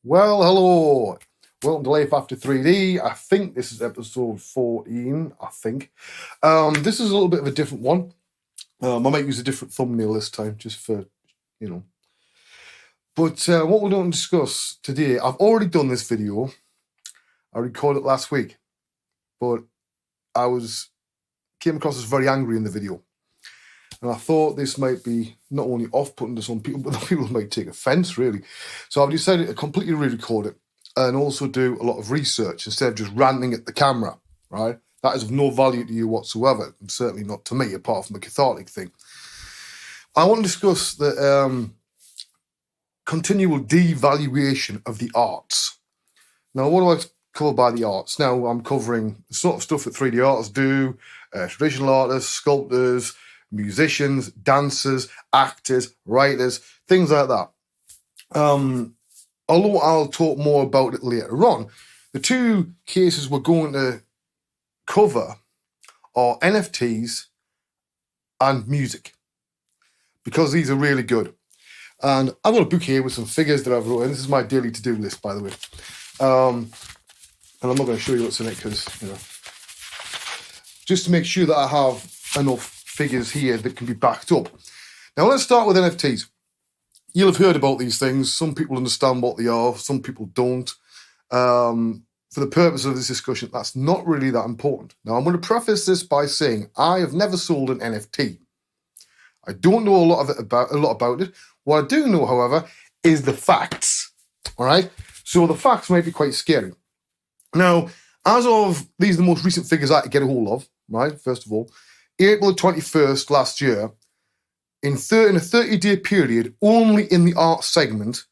Well, hello. Welcome to Life After 3D. I think this is episode 14, I think. This is a little bit of a different one. I might use a different thumbnail this time, just for, you know. But what we're going to discuss today, I've already done this video. I recorded it last week. But came across as very angry in the video. And I thought this might be not only off-putting to some people, but the people might take offence, really. So I've decided to completely re-record it and also do a lot of research instead of just ranting at the camera, right? That is of no value to you whatsoever, and certainly not to me, apart from a cathartic thing. I want to discuss the continual devaluation of the arts. Now, what do I cover by the arts? Now, I'm covering the sort of stuff that 3D artists do, traditional artists, sculptors, musicians, dancers, actors, writers, things like that. Although I'll talk more about it later on, the two cases we're going to cover are NFTs and music, because these are really good. And I've got a book here with some figures that I've written. This is my daily to-do list, by the way. And I'm not going to show you what's in it because, just to make sure that I have enough figures here that can be backed up. Now, let's start with NFTs. You'll have heard about these things. Some people understand what they are, some people don't. For the purpose of this discussion, that's not really that important. Now, I'm going to preface this by saying I have never sold an NFT. I don't know a lot about it. What I do know, however, is the facts. All right? So the facts might be quite scary. Now, as of these are the most recent figures I could get a hold of, right? First of all, April 21st last year, in a 30-day period, only in the art segment,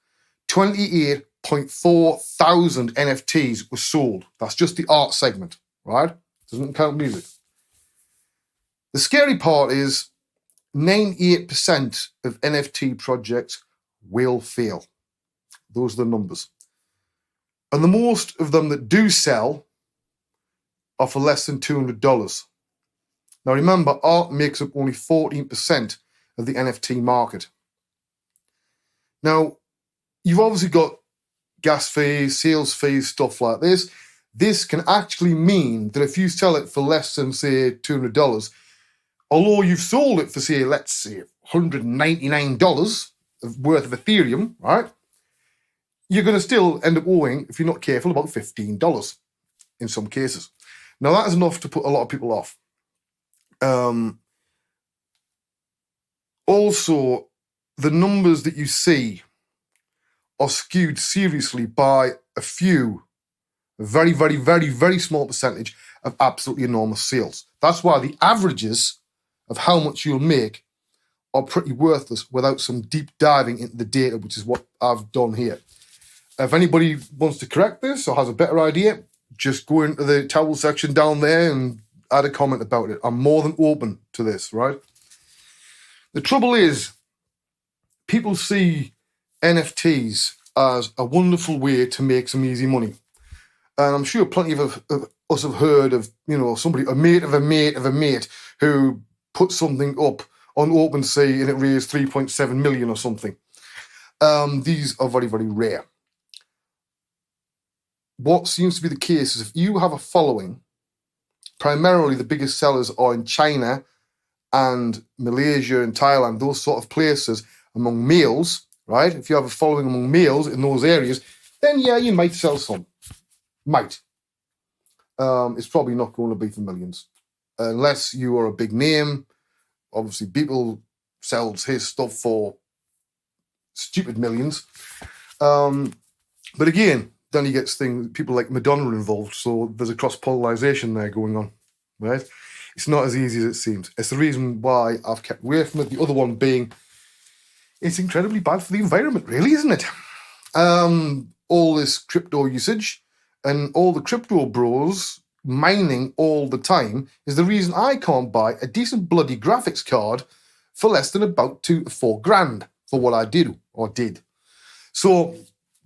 28.4 thousand NFTs were sold. That's just the art segment, right? Doesn't count music. The scary part is 98% of NFT projects will fail. Those are the numbers. And the most of them that do sell are for less than $200. Now remember, art makes up only 14% of the NFT market. Now, you've obviously got gas fees, sales fees, stuff like this. This can actually mean that if you sell it for less than, say, $200, although you've sold it for, say, let's say, $199 worth of Ethereum, right? You're going to still end up owing, if you're not careful, about $15 in some cases. Now, that is enough to put a lot of people off. Also, the numbers that you see are skewed seriously by a few, a very, very, very, very small percentage of absolutely enormous sales. That's why the averages of how much you'll make are pretty worthless without some deep diving into the data, which is what I've done here. If anybody wants to correct this or has a better idea, just go into the towel section down there and add a comment about it. I'm more than open to this, right? The trouble is, people see NFTs as a wonderful way to make some easy money. And I'm sure plenty of us have heard of, somebody, a mate of a mate of a mate who put something up on OpenSea and it raised 3.7 million or something. These are very, very rare. What seems to be the case is if you have a following, primarily the biggest sellers are in China and Malaysia and Thailand, those sort of places among males, right? If you have a following among males in those areas, then yeah, you might sell some. Might. It's probably not going to be for millions. Unless you are a big name. Obviously, people sells his stuff for stupid millions. But again, then he gets people like Madonna involved, so there's a cross-pollination there going on, right? It's not as easy as it seems. It's the reason why I've kept away from it. The other one being, it's incredibly bad for the environment, really, isn't it? All this crypto usage and all the crypto bros mining all the time is the reason I can't buy a decent bloody graphics card for less than about $2 to $4 grand for what I did. So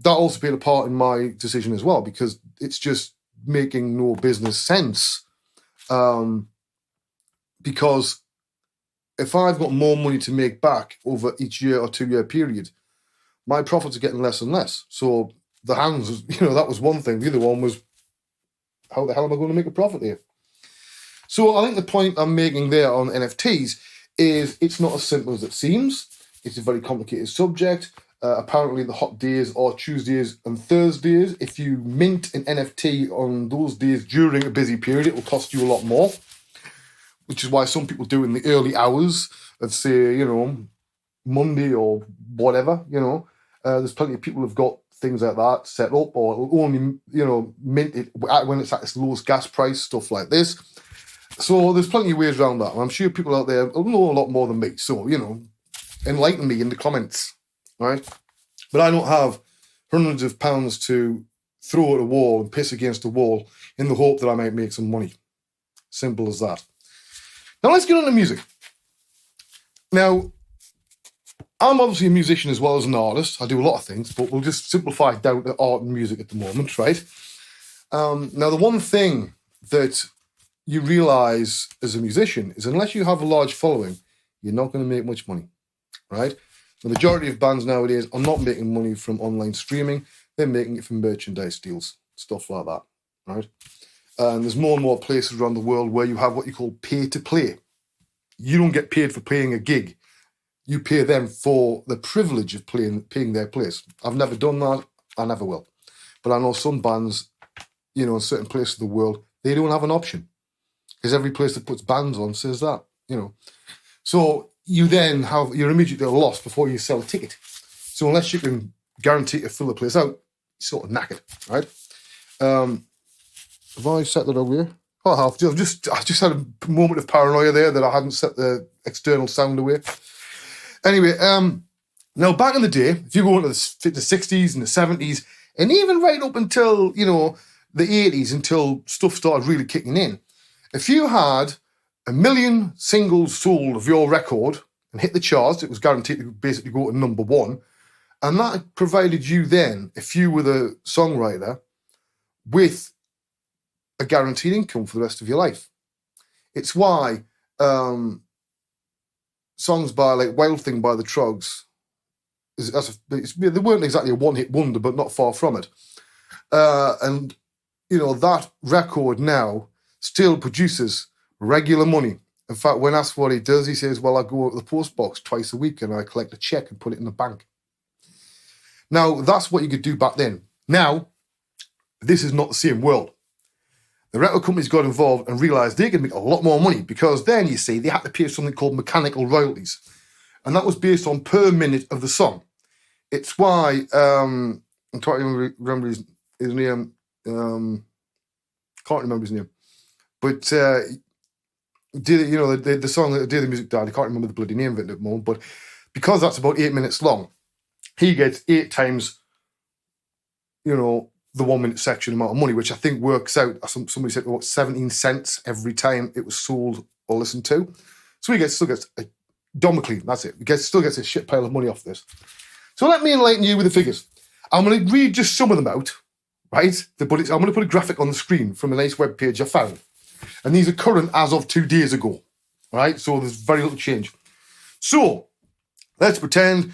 that also played a part in my decision as well, because it's just making no business sense. Because if I've got more money to make back over each year or 2 year period, my profits are getting less and less. So the hands, that was one thing. The other one was, how the hell am I going to make a profit here? So I think the point I'm making there on NFTs is it's not as simple as it seems. It's a very complicated subject. Apparently the hot days are Tuesdays and Thursdays. If you mint an NFT on those days during a busy period, it will cost you a lot more, which is why some people do in the early hours of, say, Monday or whatever, There's plenty of people who've got things like that set up, or only, mint it when it's at its lowest gas price, stuff like this. So there's plenty of ways around that. And I'm sure people out there will know a lot more than me. So, enlighten me in the comments, right? But I don't have hundreds of pounds to throw at a wall and piss against a wall in the hope that I might make some money. Simple as that. Now let's get on to music. Now, I'm obviously a musician as well as an artist. I do a lot of things, but we'll just simplify it down to art and music at the moment, right? Now, the one thing that you realise as a musician is unless you have a large following, you're not going to make much money, right? The majority of bands nowadays are not making money from online streaming. They're making it from merchandise deals, stuff like that, right? And there's more and more places around the world where you have what you call pay-to-play. You don't get paid for playing a gig. You pay them for the privilege of paying their place. I've never done that. I never will. But I know some bands, in certain places of the world, they don't have an option. Because every place that puts bands on says that, So you then you're immediately lost before you sell a ticket. So unless you can guarantee to fill the place out, you're sort of knackered, right? Have I set that away? Oh, I have. I just had a moment of paranoia there that I hadn't set the external sound away. Anyway, now back in the day, if you go into the 60s and the 70s, and even right up until, the 80s, until stuff started really kicking in, if you had 1 million singles sold of your record and hit the charts, it was guaranteed to basically go to number one. And that provided you then, if you were the songwriter, with a guaranteed income for the rest of your life. It's why songs by like Wild Thing by the Troggs, they weren't exactly a one-hit wonder, but not far from it. And, that record now still produces regular money. In fact, when asked what he does, he says, well, I go to the post box twice a week and I collect a check and put it in the bank. Now, that's what you could do back then. Now, this is not the same world. The record companies got involved and realised they could make a lot more money because then, you see, they had to pay something called mechanical royalties. And that was based on per minute of the song. It's why, I'm trying to remember his name, can't remember his name, but the song that Day the Music Died, I can't remember the bloody name of it at the moment, but because that's about 8 minutes long, he gets 8 times, the 1 minute section amount of money, which I think works out, somebody said, 17 cents every time it was sold or listened to. So he still gets a Damocles, that's it. He still gets a shit pile of money off this. So let me enlighten you with the figures. I'm going to read just some of them out, right? I'm going to put a graphic on the screen from a nice web page I found. And these are current as of 2 days ago, right? So there's very little change. So let's pretend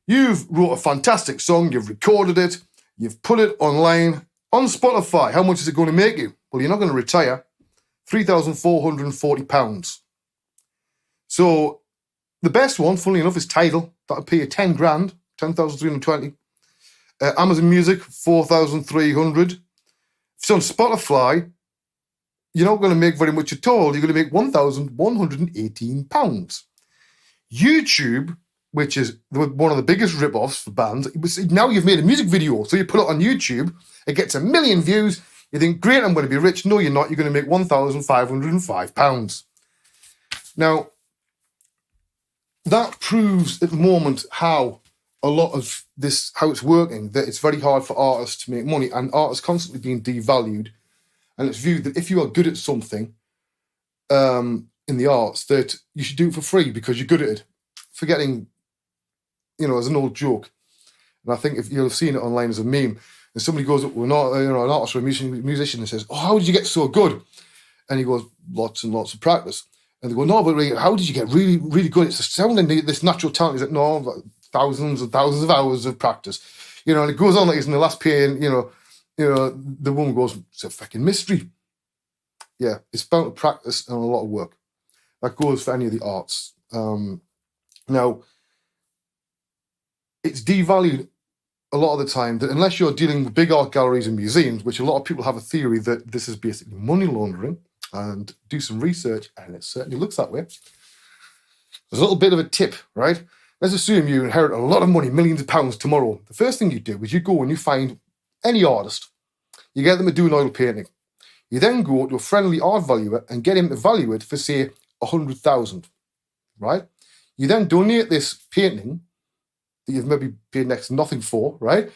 you've wrote a fantastic song, you've recorded it, you've put it online on Spotify. How much is it going to make you? Well, you're not going to retire. £3,440. So the best one, funnily enough, is Tidal. That'll pay you 10 grand, 10,320. Amazon Music, 4,300. If it's on Spotify, you're not going to make very much at all. You're going to make £1,118. YouTube, which is one of the biggest rip-offs for bands, now you've made a music video, so you put it on YouTube, it gets 1 million views, you think, great, I'm going to be rich. No, you're not. You're going to make £1,505. Now, that proves at the moment how a lot of this, how it's working, that it's very hard for artists to make money, and artists constantly being devalued. And it's viewed that if you are good at something in the arts, that you should do it for free because you're good at it. Forgetting, as an old joke. And I think if you'll have seen it online as a meme, and somebody goes up with an artist or a musician and says, oh, how did you get so good? And he goes, lots and lots of practice. And they go, no, but really, how did you get really, really good? It's a sound and this natural talent. He's like, no, thousands and thousands of hours of practice. and it goes on like it's in the last pain, the woman goes, it's a fucking mystery. Yeah, it's bound to practice and a lot of work. That goes for any of the arts. Now, it's devalued a lot of the time that unless you're dealing with big art galleries and museums, which a lot of people have a theory that this is basically money laundering, and do some research, and it certainly looks that way. There's a little bit of a tip, right? Let's assume you inherit a lot of money, millions of pounds tomorrow. The first thing you do is you go and you find any artist. You get them to do an oil painting. You then go to a friendly art valuer and get him to value it for, say, 100,000, right? You then donate this painting that you've maybe paid next to nothing for, right,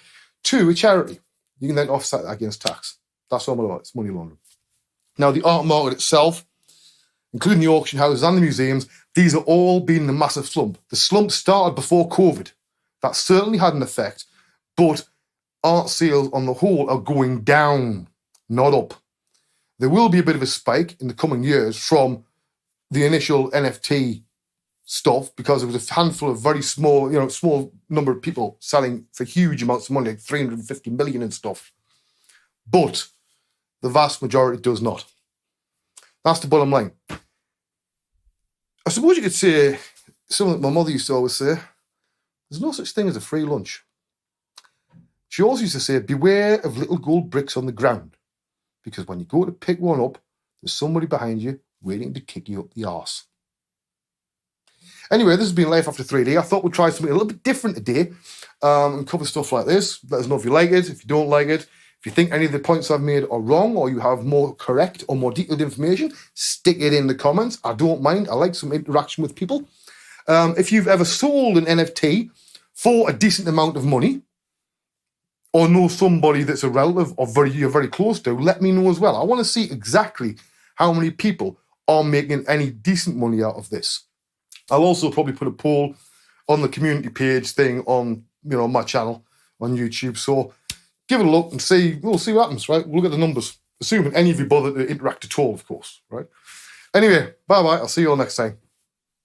to a charity. You can then offset that against tax. That's all about it. It's money laundering. Now, the art market itself, including the auction houses and the museums, these are all been in a massive slump. The slump started before COVID. That certainly had an effect, but art sales on the whole are going down, not up. There will be a bit of a spike in the coming years from the initial NFT stuff because there was a handful of very small, small number of people selling for huge amounts of money, like 350 million and stuff. But the vast majority does not. That's the bottom line. I suppose you could say something that my mother used to always say, there's no such thing as a free lunch. She always used to say, beware of little gold bricks on the ground, because when you go to pick one up, there's somebody behind you waiting to kick you up the arse. Anyway, this has been Life After 3D. I thought we'd try something a little bit different today and cover stuff like this. Let us know if you like it, if you don't like it. If you think any of the points I've made are wrong or you have more correct or more detailed information, stick it in the comments. I don't mind. I like some interaction with people. If you've ever sold an NFT for a decent amount of money or know somebody that's a relative or you're very close to, let me know as well. I want to see exactly how many people are making any decent money out of this. I'll also probably put a poll on the community page thing on my channel on YouTube. So give it a look and we'll see what happens, right? We'll look at the numbers, assuming any of you bother to interact at all, of course, right? Anyway, bye-bye. I'll see you all next time.